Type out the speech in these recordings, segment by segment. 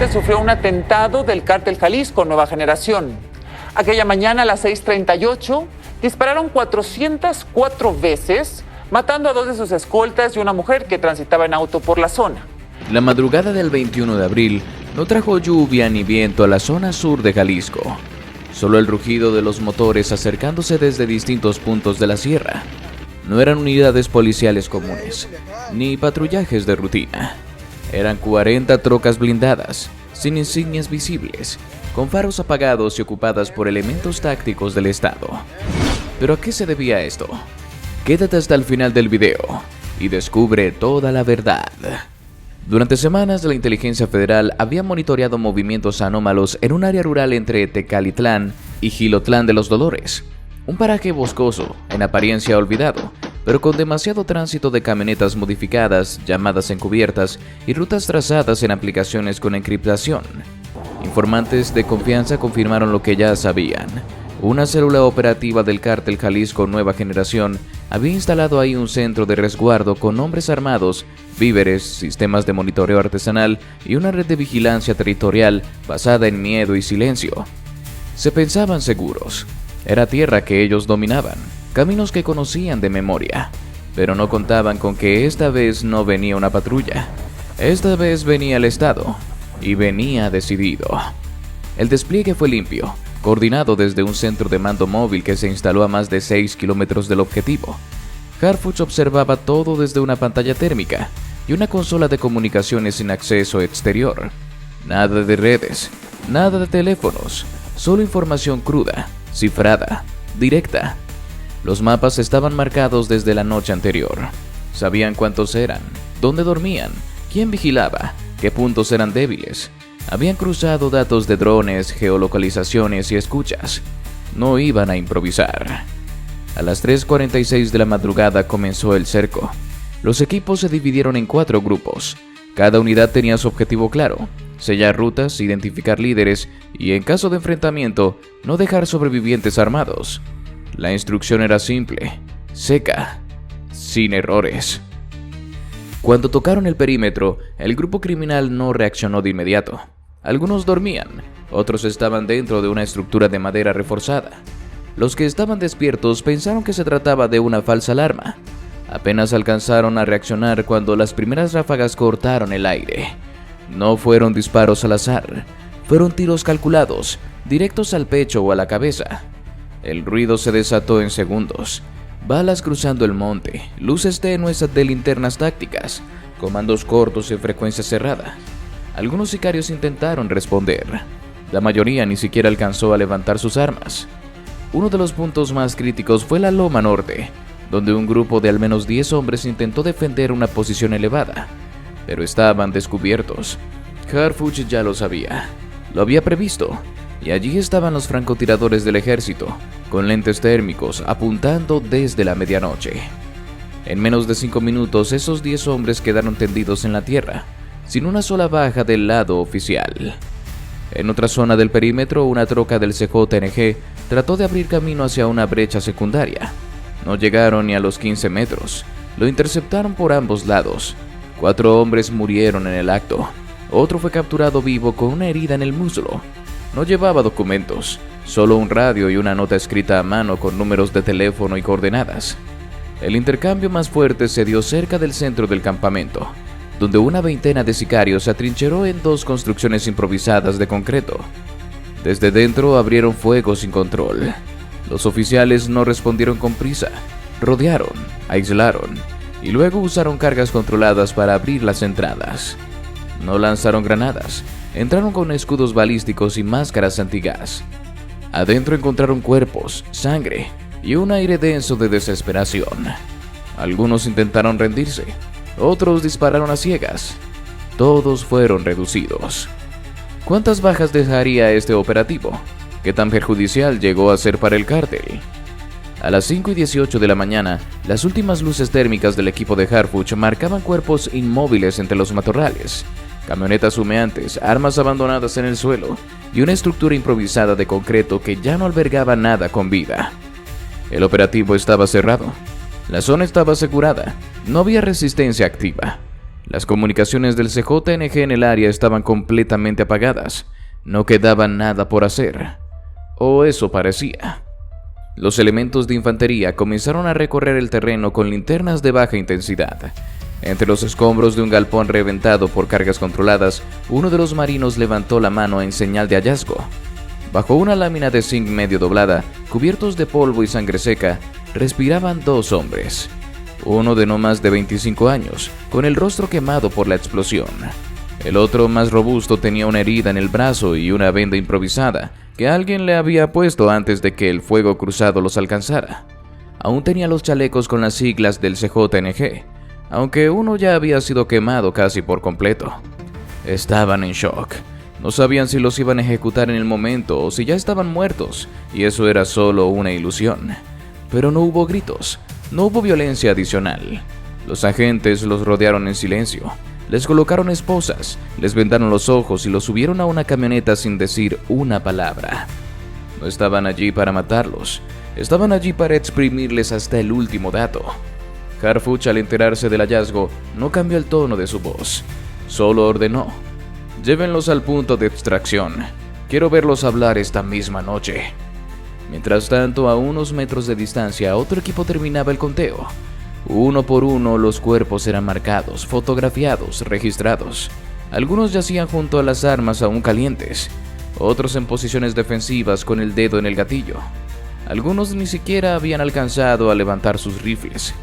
recientemente sufrió un atentado del Cártel Jalisco Nueva Generación. Aquella mañana a las 6:38 dispararon 404 veces, matando a 2 de sus escoltas y una mujer que transitaba en auto por la zona. La madrugada del 21 de abril no trajo lluvia ni viento a la zona sur de Jalisco. Solo el rugido de los motores acercándose desde distintos puntos de la sierra. No eran unidades policiales comunes, ni patrullajes de rutina. Eran 40 trocas blindadas, sin insignias visibles, con faros apagados y ocupadas por elementos tácticos del Estado. ¿Pero a qué se debía esto? Quédate hasta el final del video y descubre toda la verdad. Durante semanas, la inteligencia federal había monitoreado movimientos anómalos en un área rural entre Tecalitlán y Jilotlán de los Dolores, un paraje boscoso, en apariencia olvidado, pero con demasiado tránsito de camionetas modificadas, llamadas encubiertas y rutas trazadas en aplicaciones con encriptación. Informantes de confianza confirmaron lo que ya sabían. Una célula operativa del Cártel Jalisco Nueva Generación había instalado ahí un centro de resguardo con hombres armados, víveres, sistemas de monitoreo artesanal y una red de vigilancia territorial basada en miedo y silencio. Se pensaban seguros. Era tierra que ellos dominaban, caminos que conocían de memoria, pero no contaban con que esta vez no venía una patrulla. Esta vez venía el Estado, y venía decidido. El despliegue fue limpio, coordinado desde un centro de mando móvil que se instaló a más de 6 kilómetros del objetivo. Harfuch observaba todo desde una pantalla térmica y una consola de comunicaciones sin acceso exterior. Nada de redes, nada de teléfonos, solo información cruda, cifrada, directa. Los mapas estaban marcados desde la noche anterior. Sabían cuántos eran, dónde dormían, quién vigilaba, qué puntos eran débiles. Habían cruzado datos de drones, geolocalizaciones y escuchas. No iban a improvisar. A las 3:46 de la madrugada comenzó el cerco. Los equipos se dividieron en 4 grupos. Cada unidad tenía su objetivo claro: sellar rutas, identificar líderes y, en caso de enfrentamiento, no dejar sobrevivientes armados. La instrucción era simple, seca, sin errores. Cuando tocaron el perímetro, el grupo criminal no reaccionó de inmediato. Algunos dormían, otros estaban dentro de una estructura de madera reforzada. Los que estaban despiertos pensaron que se trataba de una falsa alarma. Apenas alcanzaron a reaccionar cuando las primeras ráfagas cortaron el aire. No fueron disparos al azar, fueron tiros calculados, directos al pecho o a la cabeza. El ruido se desató en segundos. Balas cruzando el monte, luces tenues de linternas tácticas, comandos cortos en frecuencia cerrada. Algunos sicarios intentaron responder. La mayoría ni siquiera alcanzó a levantar sus armas. Uno de los puntos más críticos fue la Loma Norte, donde un grupo de al menos 10 hombres intentó defender una posición elevada, pero estaban descubiertos. Harfuch ya lo sabía, lo había previsto, y allí estaban los francotiradores del ejército, con lentes térmicos apuntando desde la medianoche. En menos de 5 minutos, esos 10 hombres quedaron tendidos en la tierra, sin una sola baja del lado oficial. En otra zona del perímetro, una troca del CJNG trató de abrir camino hacia una brecha secundaria. No llegaron ni a los 15 metros. Lo interceptaron por ambos lados. 4 hombres murieron en el acto. Otro fue capturado vivo con una herida en el muslo. No llevaba documentos, solo un radio y una nota escrita a mano con números de teléfono y coordenadas. El intercambio más fuerte se dio cerca del centro del campamento, donde una veintena de sicarios se atrincheró en 2 construcciones improvisadas de concreto. Desde dentro abrieron fuego sin control. Los oficiales no respondieron con prisa, rodearon, aislaron y luego usaron cargas controladas para abrir las entradas. No lanzaron granadas, entraron con escudos balísticos y máscaras antigas. Adentro encontraron cuerpos, sangre y un aire denso de desesperación. Algunos intentaron rendirse, otros dispararon a ciegas. Todos fueron reducidos. ¿Cuántas bajas dejaría este operativo? ¿Qué tan perjudicial llegó a ser para el cártel? A las 5:18 de la mañana, las últimas luces térmicas del equipo de Harfuch marcaban cuerpos inmóviles entre los matorrales, camionetas humeantes, armas abandonadas en el suelo y una estructura improvisada de concreto que ya no albergaba nada con vida. El operativo estaba cerrado. La zona estaba asegurada. No había resistencia activa. Las comunicaciones del CJNG en el área estaban completamente apagadas. No quedaba nada por hacer. O eso parecía. Los elementos de infantería comenzaron a recorrer el terreno con linternas de baja intensidad. Entre los escombros de un galpón reventado por cargas controladas, uno de los marinos levantó la mano en señal de hallazgo. Bajo una lámina de zinc medio doblada, cubiertos de polvo y sangre seca, respiraban dos hombres. Uno de no más de 25 años, con el rostro quemado por la explosión. El otro, más robusto, tenía una herida en el brazo y una venda improvisada que alguien le había puesto antes de que el fuego cruzado los alcanzara. Aún tenía los chalecos con las siglas del CJNG, aunque uno ya había sido quemado casi por completo. Estaban en shock. No sabían si los iban a ejecutar en el momento o si ya estaban muertos, y eso era solo una ilusión. Pero no hubo gritos, no hubo violencia adicional. Los agentes los rodearon en silencio, les colocaron esposas, les vendaron los ojos y los subieron a una camioneta sin decir una palabra. No estaban allí para matarlos, estaban allí para exprimirles hasta el último dato. Harfuch, al enterarse del hallazgo, no cambió el tono de su voz, solo ordenó: llévenlos al punto de extracción, quiero verlos hablar esta misma noche. Mientras tanto, a unos metros de distancia, otro equipo terminaba el conteo. Uno por uno, los cuerpos eran marcados, fotografiados, registrados. Algunos yacían junto a las armas aún calientes, otros en posiciones defensivas con el dedo en el gatillo. Algunos ni siquiera habían alcanzado a levantar sus rifles.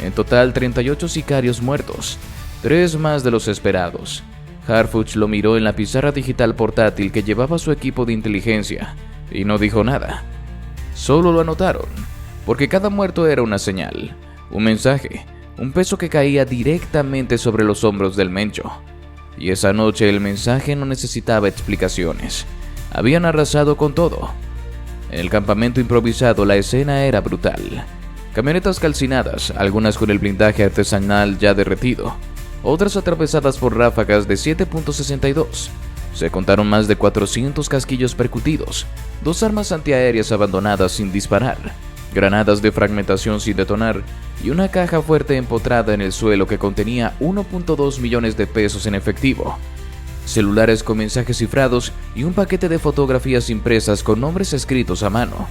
En total, 38 sicarios muertos, 3 más de los esperados. Harfuch lo miró en la pizarra digital portátil que llevaba su equipo de inteligencia y no dijo nada. Solo lo anotaron, porque cada muerto era una señal, un mensaje, un peso que caía directamente sobre los hombros del Mencho. Y esa noche el mensaje no necesitaba explicaciones. Habían arrasado con todo. En el campamento improvisado la escena era brutal. Camionetas calcinadas, algunas con el blindaje artesanal ya derretido, otras atravesadas por ráfagas de 7.62. Se contaron más de 400 casquillos percutidos, 2 armas antiaéreas abandonadas sin disparar, granadas de fragmentación sin detonar y una caja fuerte empotrada en el suelo que contenía 1.2 millones de pesos en efectivo, celulares con mensajes cifrados y un paquete de fotografías impresas con nombres escritos a mano.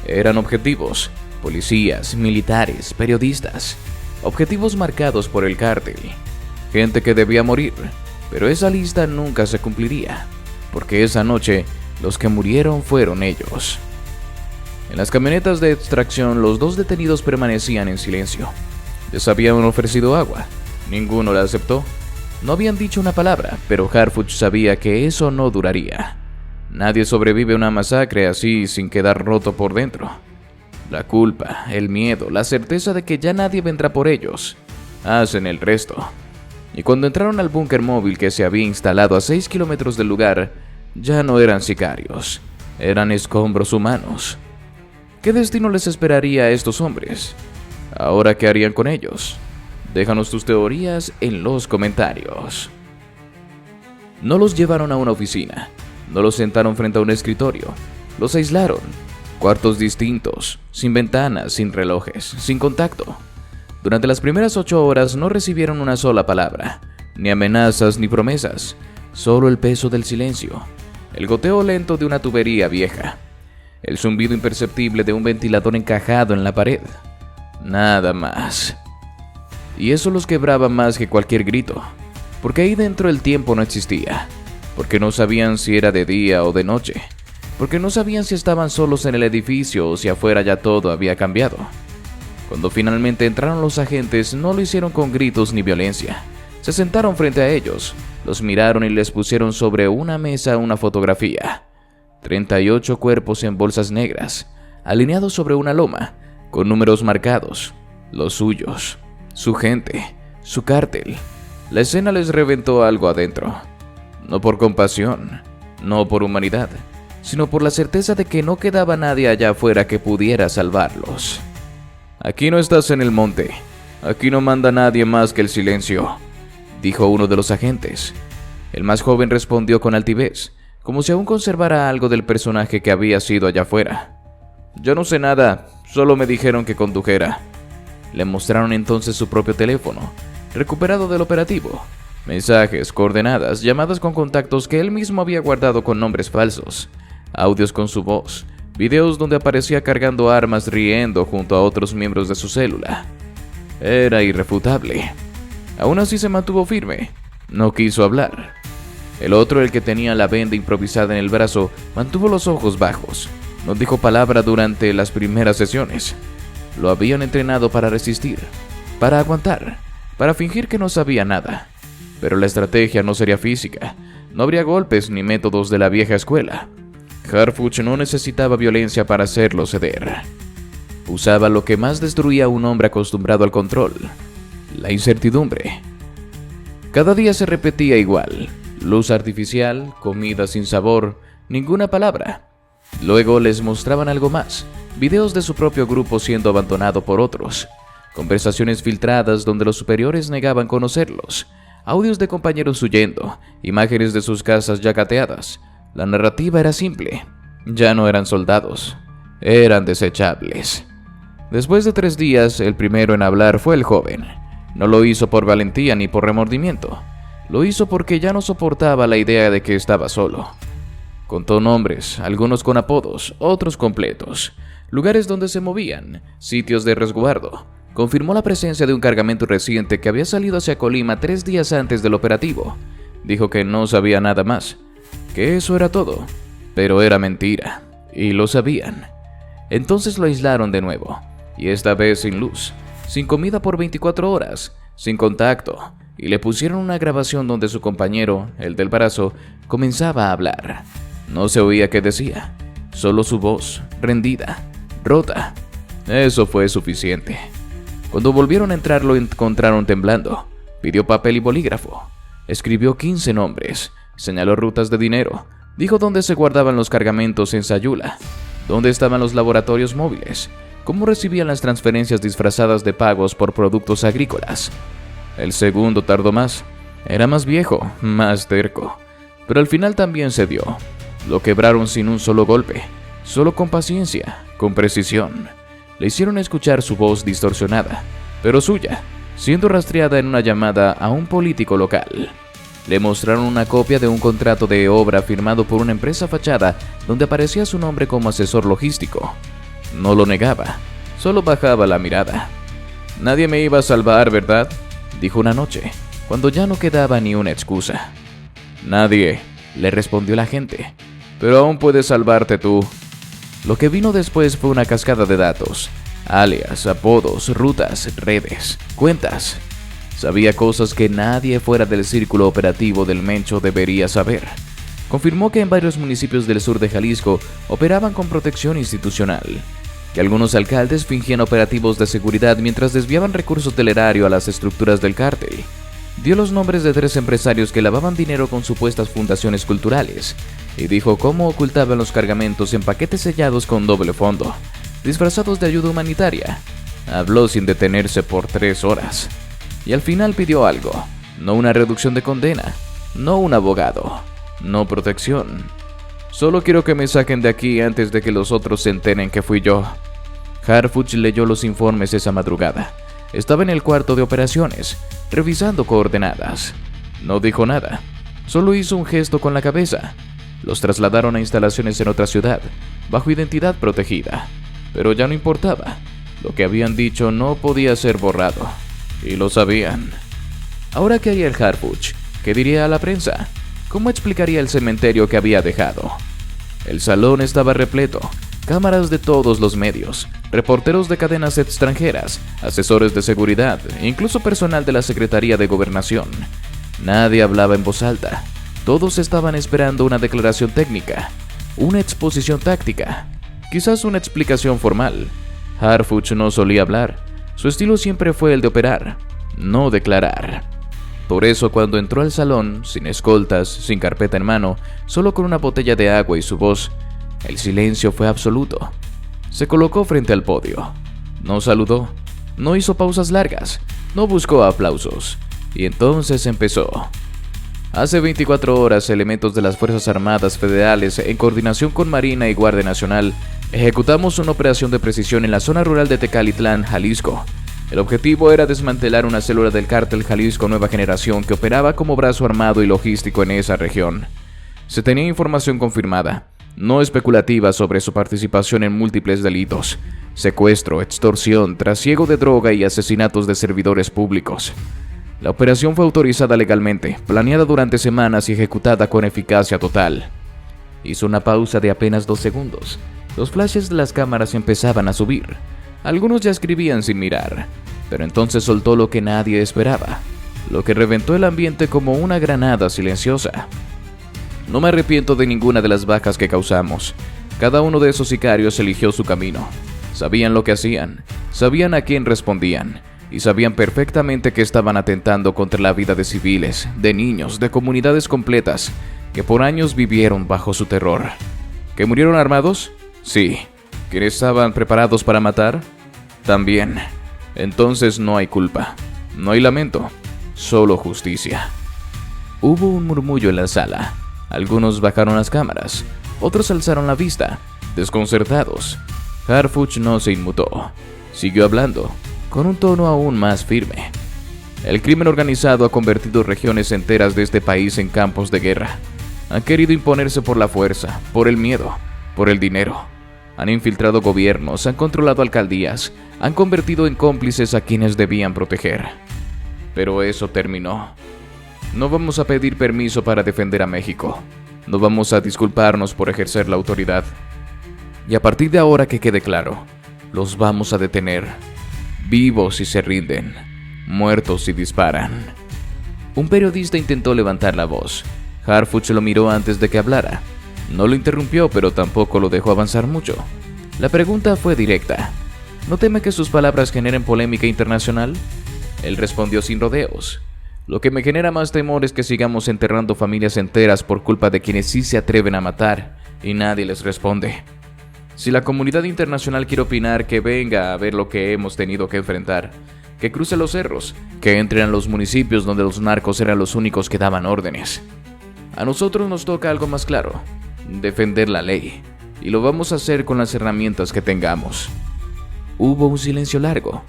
Eran objetivos: policías, militares, periodistas, objetivos marcados por el cártel, gente que debía morir, pero esa lista nunca se cumpliría, porque esa noche los que murieron fueron ellos. En las camionetas de extracción, los 2 detenidos permanecían en silencio. Les habían ofrecido agua, ninguno la aceptó. No habían dicho una palabra, pero Harfuch sabía que eso no duraría. Nadie sobrevive a una masacre así sin quedar roto por dentro. La culpa, el miedo, la certeza de que ya nadie vendrá por ellos, hacen el resto. Y cuando entraron al búnker móvil que se había instalado a 6 kilómetros del lugar, ya no eran sicarios, eran escombros humanos. ¿Qué destino les esperaría a estos hombres? ¿Ahora qué harían con ellos? Déjanos tus teorías en los comentarios. No los llevaron a una oficina, no los sentaron frente a un escritorio, los aislaron. Cuartos distintos, sin ventanas, sin relojes, sin contacto. Durante las primeras 8 horas no recibieron una sola palabra, ni amenazas ni promesas, solo el peso del silencio, el goteo lento de una tubería vieja, el zumbido imperceptible de un ventilador encajado en la pared. Nada más. Y eso los quebraba más que cualquier grito, porque ahí dentro el tiempo no existía, porque no sabían si era de día o de noche, porque no sabían si estaban solos en el edificio o si afuera ya todo había cambiado. Cuando finalmente entraron los agentes, no lo hicieron con gritos ni violencia. Se sentaron frente a ellos, los miraron y les pusieron sobre una mesa una fotografía. 38 cuerpos en bolsas negras, alineados sobre una loma, con números marcados, los suyos, su gente, su cártel. La escena les reventó algo adentro. No por compasión, no por humanidad, sino por la certeza de que no quedaba nadie allá afuera que pudiera salvarlos. Aquí no estás en el monte, aquí no manda nadie más que el silencio, dijo uno de los agentes. El más joven respondió con altivez, como si aún conservara algo del personaje que había sido allá afuera. Yo no sé nada, solo me dijeron que condujera. Le mostraron entonces su propio teléfono. recuperado del operativo. Mensajes, coordenadas, llamadas con contactos que él mismo había guardado con nombres falsos, audios con su voz, videos donde aparecía cargando armas riendo junto a otros miembros de su célula. Era irrefutable. Aún así se mantuvo firme. No quiso hablar. El otro, el que tenía la venda improvisada en el brazo, mantuvo los ojos bajos. No dijo palabra durante las primeras sesiones. Lo habían entrenado para resistir, para aguantar, para fingir que no sabía nada. Pero la estrategia no sería física. No habría golpes ni métodos de la vieja escuela. Harfuch no necesitaba violencia para hacerlo ceder. Usaba lo que más destruía a un hombre acostumbrado al control: la incertidumbre. Cada día se repetía igual: luz artificial, comida sin sabor, ninguna palabra. Luego les mostraban algo más: videos de su propio grupo siendo abandonado por otros, conversaciones filtradas donde los superiores negaban conocerlos, audios de compañeros huyendo, imágenes de sus casas ya cateadas. La narrativa era simple: ya no eran soldados, eran desechables. Después de 3 días, el primero en hablar fue el joven. No lo hizo por valentía ni por remordimiento. Lo hizo porque ya no soportaba la idea de que estaba solo. Contó nombres, algunos con apodos, otros completos, lugares donde se movían, sitios de resguardo. Confirmó la presencia de un cargamento reciente que había salido hacia Colima 3 días antes del operativo. Dijo que no sabía nada más, que eso era todo, pero era mentira, y lo sabían. Entonces lo aislaron de nuevo, y esta vez sin luz, sin comida por 24 horas, sin contacto, y le pusieron una grabación donde su compañero, el del brazo, comenzaba a hablar. No se oía qué decía, solo su voz, rendida, rota. Eso fue suficiente. Cuando volvieron a entrar lo encontraron temblando. Pidió papel y bolígrafo. Escribió 15 nombres, señaló rutas de dinero, dijo dónde se guardaban los cargamentos en Sayula, dónde estaban los laboratorios móviles, cómo recibían las transferencias disfrazadas de pagos por productos agrícolas. El segundo tardó más. Era más viejo, más terco, pero al final también cedió. Lo quebraron sin un solo golpe, solo con paciencia, con precisión. Le hicieron escuchar su voz distorsionada, pero suya, siendo rastreada en una llamada a un político local. Le mostraron una copia de un contrato de obra firmado por una empresa fachada donde aparecía su nombre como asesor logístico. No lo negaba, solo bajaba la mirada. «Nadie me iba a salvar, ¿verdad?», dijo una noche, cuando ya no quedaba ni una excusa. «Nadie», le respondió la gente, «pero aún puedes salvarte tú». Lo que vino después fue una cascada de datos, alias, apodos, rutas, redes, cuentas. Sabía cosas que nadie fuera del círculo operativo del Mencho debería saber. Confirmó que en varios municipios del sur de Jalisco operaban con protección institucional, que algunos alcaldes fingían operativos de seguridad mientras desviaban recursos del erario a las estructuras del cártel. Dio los nombres de 3 empresarios que lavaban dinero con supuestas fundaciones culturales, y dijo cómo ocultaban los cargamentos en paquetes sellados con doble fondo, disfrazados de ayuda humanitaria. Habló sin detenerse por 3 horas. Y al final pidió algo: no una reducción de condena, no un abogado, no protección. «Solo quiero que me saquen de aquí antes de que los otros se enteren que fui yo». Harfuch leyó los informes esa madrugada. Estaba en el cuarto de operaciones, revisando coordenadas. No dijo nada, solo hizo un gesto con la cabeza. Los trasladaron a instalaciones en otra ciudad, bajo identidad protegida. Pero ya no importaba. Lo que habían dicho no podía ser borrado. Y lo sabían. Ahora, ¿qué haría el Harfuch? ¿Qué diría a la prensa? ¿Cómo explicaría el cementerio que había dejado? El salón estaba repleto. Cámaras de todos los medios, reporteros de cadenas extranjeras, asesores de seguridad, incluso personal de la Secretaría de Gobernación. Nadie hablaba en voz alta. Todos estaban esperando una declaración técnica, una exposición táctica, quizás una explicación formal. Harfuch no solía hablar. Su estilo siempre fue el de operar, no declarar. Por eso, cuando entró al salón, sin escoltas, sin carpeta en mano, solo con una botella de agua y su voz, el silencio fue absoluto. Se colocó frente al podio. No saludó, no hizo pausas largas, no buscó aplausos. Y entonces empezó. Hace 24 horas, elementos de las Fuerzas Armadas Federales, en coordinación con Marina y Guardia Nacional, ejecutamos una operación de precisión en la zona rural de Tecalitlán, Jalisco. El objetivo era desmantelar una célula del cártel Jalisco Nueva Generación que operaba como brazo armado y logístico en esa región. Se tenía información confirmada, no especulativa, sobre su participación en múltiples delitos: secuestro, extorsión, trasiego de droga y asesinatos de servidores públicos. La operación fue autorizada legalmente, planeada durante semanas y ejecutada con eficacia total. Hizo una pausa de apenas 2 segundos. Los flashes de las cámaras empezaban a subir. Algunos ya escribían sin mirar, pero entonces soltó lo que nadie esperaba, lo que reventó el ambiente como una granada silenciosa. No me arrepiento de ninguna de las bajas que causamos. Cada uno de esos sicarios eligió su camino. Sabían lo que hacían, sabían a quién respondían, y sabían perfectamente que estaban atentando contra la vida de civiles, de niños, de comunidades completas, que por años vivieron bajo su terror. ¿Que murieron armados? Sí. ¿Que estaban preparados para matar? También. Entonces no hay culpa, no hay lamento, solo justicia. Hubo un murmullo en la sala. Algunos bajaron las cámaras, otros alzaron la vista, desconcertados. Harfuch no se inmutó. Siguió hablando, con un tono aún más firme. El crimen organizado ha convertido regiones enteras de este país en campos de guerra. Han querido imponerse por la fuerza, por el miedo, por el dinero. Han infiltrado gobiernos, han controlado alcaldías, han convertido en cómplices a quienes debían proteger. Pero eso terminó. No vamos a pedir permiso para defender a México. No vamos a disculparnos por ejercer la autoridad. Y a partir de ahora, que quede claro, los vamos a detener. Vivos si se rinden, muertos si disparan. Un periodista intentó levantar la voz. Harfuch lo miró antes de que hablara. No lo interrumpió, pero tampoco lo dejó avanzar mucho. La pregunta fue directa. ¿No teme que sus palabras generen polémica internacional? Él respondió sin rodeos. Lo que me genera más temor es que sigamos enterrando familias enteras por culpa de quienes sí se atreven a matar y nadie les responde. Si la comunidad internacional quiere opinar, que venga a ver lo que hemos tenido que enfrentar, que cruce los cerros, que entre en los municipios donde los narcos eran los únicos que daban órdenes. A nosotros nos toca algo más claro: defender la ley, y lo vamos a hacer con las herramientas que tengamos. Hubo un silencio largo,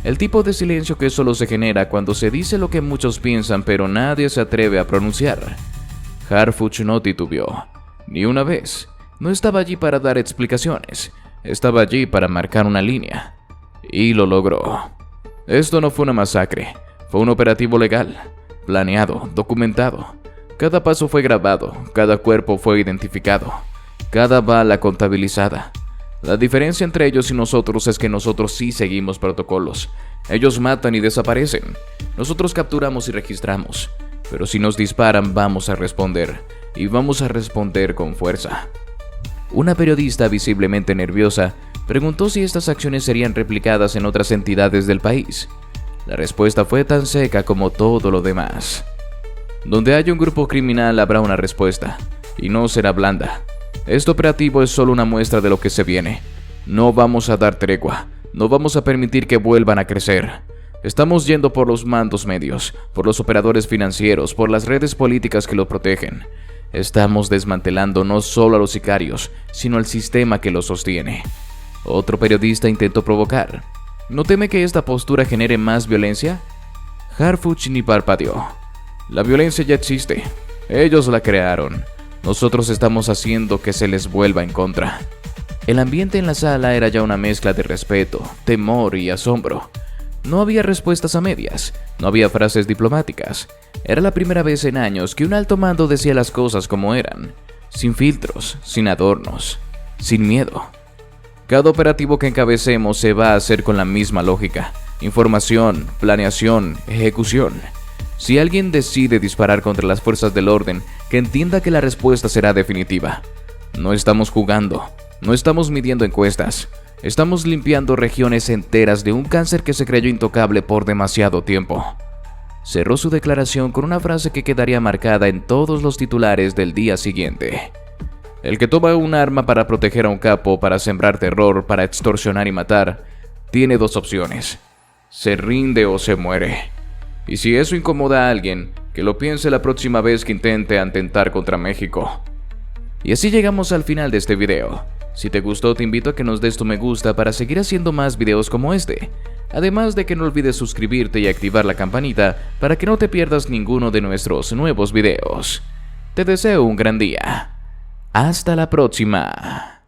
el tipo de silencio que solo se genera cuando se dice lo que muchos piensan pero nadie se atreve a pronunciar. Harfuch no titubeó, ni una vez. No estaba allí para dar explicaciones, estaba allí para marcar una línea. Y lo logró. Esto no fue una masacre, fue un operativo legal, planeado, documentado. Cada paso fue grabado, cada cuerpo fue identificado, cada bala contabilizada. La diferencia entre ellos y nosotros es que nosotros sí seguimos protocolos. Ellos matan y desaparecen. Nosotros capturamos y registramos. Pero si nos disparan, vamos a responder. Y vamos a responder con fuerza. Una periodista, visiblemente nerviosa, preguntó si estas acciones serían replicadas en otras entidades del país. La respuesta fue tan seca como todo lo demás. Donde haya un grupo criminal habrá una respuesta, y no será blanda. Este operativo es solo una muestra de lo que se viene. No vamos a dar tregua, no vamos a permitir que vuelvan a crecer. Estamos yendo por los mandos medios, por los operadores financieros, por las redes políticas que lo protegen. Estamos desmantelando no solo a los sicarios, sino al sistema que los sostiene. Otro periodista intentó provocar. ¿No teme que esta postura genere más violencia? Harfuch ni parpadeó. La violencia ya existe. Ellos la crearon. Nosotros estamos haciendo que se les vuelva en contra. El ambiente en la sala era ya una mezcla de respeto, temor y asombro. No había respuestas a medias, no había frases diplomáticas. Era la primera vez en años que un alto mando decía las cosas como eran, sin filtros, sin adornos, sin miedo. Cada operativo que encabecemos se va a hacer con la misma lógica: información, planeación, ejecución. Si alguien decide disparar contra las fuerzas del orden, que entienda que la respuesta será definitiva. No estamos jugando, no estamos midiendo encuestas. Estamos limpiando regiones enteras de un cáncer que se creyó intocable por demasiado tiempo. Cerró su declaración con una frase que quedaría marcada en todos los titulares del día siguiente. El que toma un arma para proteger a un capo, para sembrar terror, para extorsionar y matar, tiene dos opciones: se rinde o se muere. Y si eso incomoda a alguien, que lo piense la próxima vez que intente atentar contra México. Y así llegamos al final de este video. Si te gustó, te invito a que nos des tu me gusta para seguir haciendo más videos como este. Además de que no olvides suscribirte y activar la campanita para que no te pierdas ninguno de nuestros nuevos videos. Te deseo un gran día. Hasta la próxima.